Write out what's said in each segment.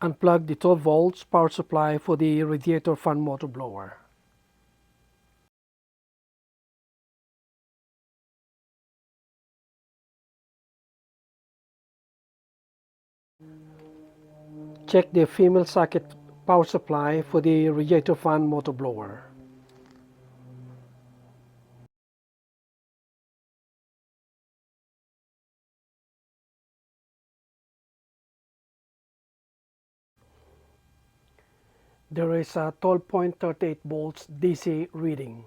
Unplug the 12 volts power supply for the radiator fan motor blower. Check the female socket power supply for the radiator fan motor blower. There is a 12.38 volts DC reading.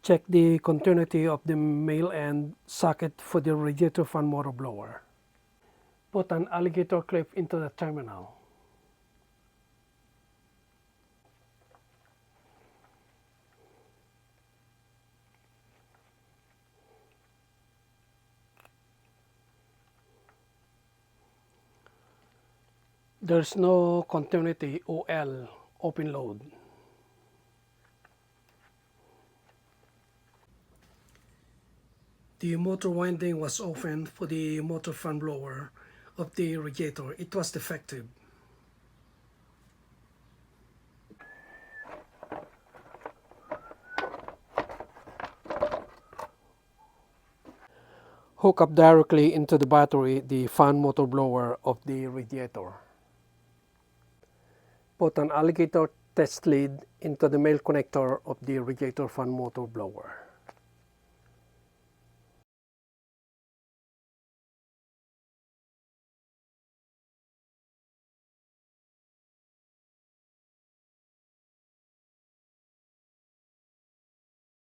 Check the continuity of the male end socket for the radiator fan motor blower. Put an alligator clip into the terminal. There's no continuity OL open load. The motor winding was opened for the motor fan blower of the radiator. It was defective. Hook up directly into the battery the fan motor blower of the radiator. Put an alligator test lead into the male connector of the radiator fan motor blower.